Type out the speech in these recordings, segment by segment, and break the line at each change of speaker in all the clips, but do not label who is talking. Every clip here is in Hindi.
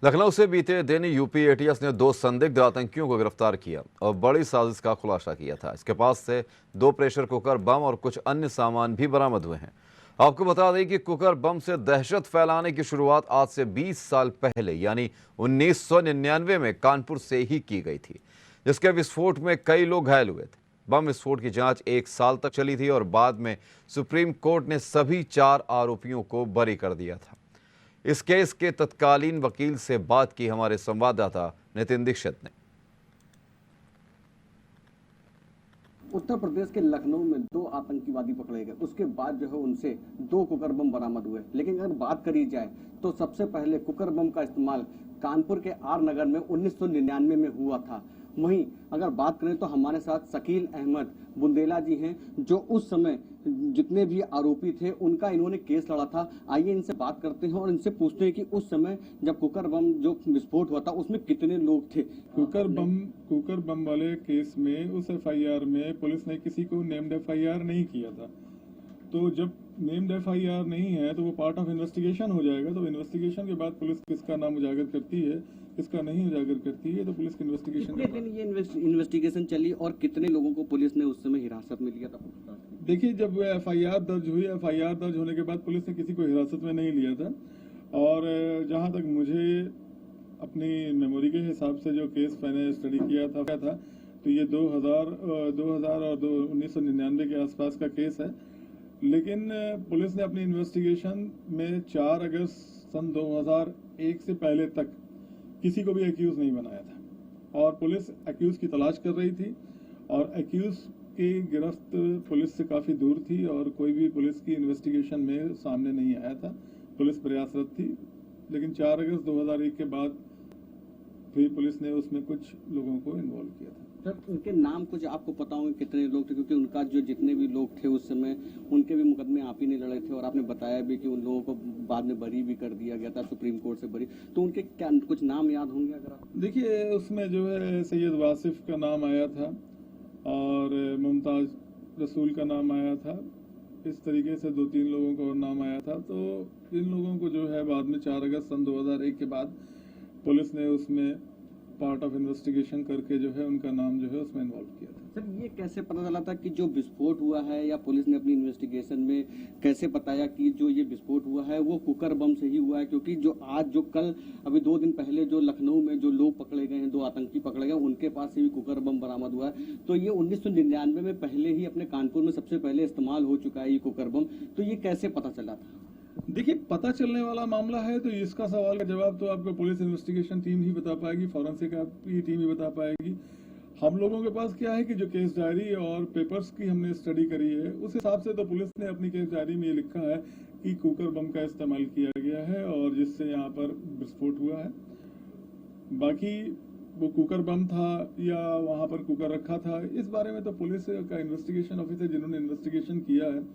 लखनऊ से बीते दिन यूपी एटीएस ने 2 संदिग्ध आतंकियों को गिरफ्तार किया और बड़ी साजिश का खुलासा किया था। इसके पास से 2 प्रेशर कुकर बम और कुछ अन्य सामान भी बरामद हुए हैं। आपको बता दें कि कुकर बम से दहशत फैलाने की शुरुआत आज से 20 साल पहले यानी 1999 में कानपुर से ही की गई थी, जिसके विस्फोट में कई लोग घायल हुए थे। बम विस्फोट की जांच 1 साल तक चली थी और बाद में सुप्रीम कोर्ट ने सभी 4 आरोपियों को बरी कर दिया था। इस केस के तत्कालीन वकील से बात की हमारे संवाददाता नितिन दीक्षित ने।
उत्तर प्रदेश के लखनऊ में 2 आतंकवादी पकड़े गए। उसके बाद जो है उनसे 2 कुकर बम बरामद हुए। लेकिन अगर बात करी जाए तो सबसे पहले कुकर बम का इस्तेमाल कानपुर के आर नगर में 1999 में हुआ था। वहीं अगर बात करें तो हमारे साथ शकील अहमद बुंदेला जी हैं, जो उस समय जितने भी आरोपी थे उनका इन्होंने केस लड़ा था। आइए इनसे बात करते हैं और इनसे पूछते हैं कि उस समय जब कुकर बम जो विस्फोट हुआ था उसमें कितने लोग थे।
कुकर बम वाले केस में उस एफआईआर में पुलिस ने किसी को नेम्ड एफआईआर नहीं किया था। तो जब नेम्ड एफआईआर नहीं है तो वो पार्ट ऑफ इन्वेस्टिगेशन हो जाएगा। तो इन्वेस्टिगेशन के बाद पुलिस किसका नाम उजागर करती है, किसका नहीं उजागर करती है, तो पुलिस की इन्वेस्टिगेशन।
कितने दिन ये इन्वेस्टिगेशन चली और कितने लोगों को पुलिस ने उस समय हिरासत में लिया था?
देखिए, जब एफआईआर दर्ज हुई, एफआईआर दर्ज होने के बाद पुलिस ने किसी को हिरासत में नहीं लिया था। और जहां तक मुझे अपनी मेमोरी के हिसाब से जो केस मैंने स्टडी किया था तो ये 2000 और 1999 के आसपास का केस है। लेकिन पुलिस ने अपनी इन्वेस्टिगेशन में 4 अगस्त सन 2001 से पहले तक किसी को भी एक्यूज नहीं बनाया था और पुलिस एक्यूज की तलाश कर रही थी और एक्यूज की गिरफ्त पुलिस से काफ़ी दूर थी और कोई भी पुलिस की इन्वेस्टिगेशन में सामने नहीं आया था। पुलिस प्रयासरत थी, लेकिन 4 अगस्त 2001 के बाद फिर पुलिस ने उसमें कुछ लोगों को इन्वॉल्व किया था।
सर, उनके नाम कुछ आपको पता होंगे कितने लोग थे, क्योंकि उनका जो जितने भी लोग थे उस समय उनके भी मुकदमे आप ही नहीं लड़े थे और आपने बताया भी कि उन लोगों को बाद में बरी भी कर दिया गया था, सुप्रीम कोर्ट से बरी। तो उनके क्या कुछ नाम याद होंगे अगर आप?
देखिए, उसमें जो है सैयद वासिफ का नाम आया था और मुमताज रसूल का नाम आया था। इस तरीके से 2-3 लोगों का और नाम आया था। तो इन लोगों को जो है बाद में 4 अगस्त सन 2001 के बाद पुलिस ने उसमें पार्ट ऑफ इन्वेस्टिगेशन करके जो है उनका नाम जो है उसमें इन्वॉल्व किया था।
सर, ये कैसे पता चला था कि जो विस्फोट हुआ है, या पुलिस ने अपनी इन्वेस्टिगेशन में कैसे बताया कि जो ये विस्फोट हुआ है वो कुकर बम से ही हुआ है? क्योंकि जो कल अभी 2 दिन पहले जो लखनऊ में जो लोग पकड़े गए हैं, 2 आतंकी पकड़े गए, उनके पास से भी कुकर बम बरामद हुआ है। तो ये 1999 में पहले ही अपने कानपुर में सबसे पहले इस्तेमाल हो चुका है ये कुकर बम। तो ये कैसे पता चला था?
देखिए, पता चलने वाला मामला है तो इसका सवाल का जवाब तो आपको पुलिस इन्वेस्टिगेशन टीम ही बता पाएगी, फॉरेंसिक की टीम ही बता पाएगी। हम लोगों के पास क्या है कि जो केस डायरी और पेपर्स की हमने स्टडी करी है, उस हिसाब से तो पुलिस ने अपनी केस डायरी में ये लिखा है कि कुकर बम का इस्तेमाल किया गया है और जिससे यहाँ पर विस्फोट हुआ है। बाकी वो कुकर बम था या वहाँ पर कुकर रखा था, इस बारे में तो पुलिस का इन्वेस्टिगेशन ऑफिसर जिन्होंने इन्वेस्टिगेशन किया है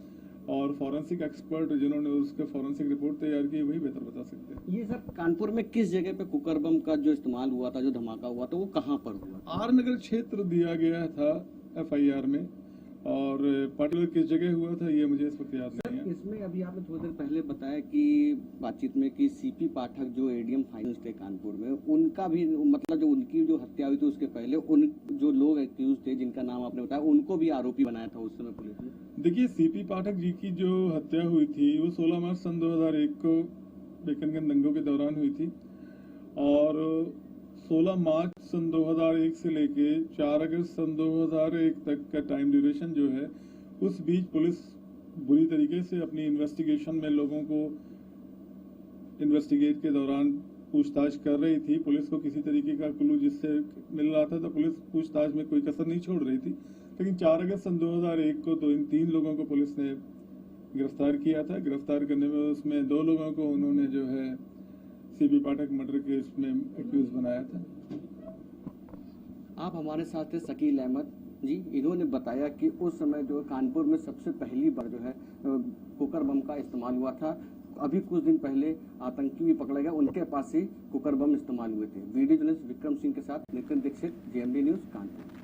और फॉरेंसिक एक्सपर्ट जिन्होंने उसके फॉरेंसिक रिपोर्ट तैयार की, वही बेहतर बता सकते हैं।
ये सर, कानपुर में किस जगह पे कुकर बम का जो इस्तेमाल हुआ था, जो धमाका हुआ था, वो कहाँ पर हुआ?
आर नगर क्षेत्र दिया गया था एफआईआर में और पर्टिकुलर किस जगह हुआ था ये मुझे इस वक्त याद नहीं है।
इसमें अभी आपने थोड़ी देर पहले बताया कि बातचीत में कि सीपी पाठक जो एडीएम फाइनेंस थे कानपुर में, उनका भी मतलब जो उनकी जो हत्या हुई थी उसके पहले उन जो लोग एक्यूज थे जिनका नाम आपने बताया, उनको भी आरोपी बनाया था उस समय पुलिस ने।
देखिए, सीपी पाठक जी की जो हत्या हुई थी वो 16 मार्च सन 2001 को बेकनगंज दंगों के दौरान हुई थी और 16 मार्च सन 2001 से लेके 4 अगस्त सन 2001 तक का टाइम ड्यूरेशन जो है, उस बीच पुलिस बुरी तरीके से अपनी इन्वेस्टिगेशन में लोगों को इन्वेस्टिगेट के दौरान पूछताछ कर रही थी। पुलिस को किसी तरीके का क्लू जिससे मिल रहा था तो पुलिस पूछताछ में कोई कसर नहीं छोड़ रही थी। लेकिन 4 अगस्त सन 2001 को तो इन 3 लोगों को पुलिस ने गिरफ्तार किया था। गिरफ्तार करने में उसमें 2 लोगों को उन्होंने जो है सीपी पाठक मर्डर केस में एक्यूज बनाया था।
आप हमारे साथ थे शकील अहमद जी, इन्होंने बताया कि उस समय जो कानपुर में सबसे पहली बार जो है कुकर बम का इस्तेमाल हुआ था। अभी कुछ दिन पहले आतंकी भी पकड़े गए, उनके पास ही कुकर बम इस्तेमाल हुए थे। वीडियो जर्नलिस्ट विक्रम सिंह के साथ नितिन दीक्षित, जेएमडी न्यूज, कानपुर।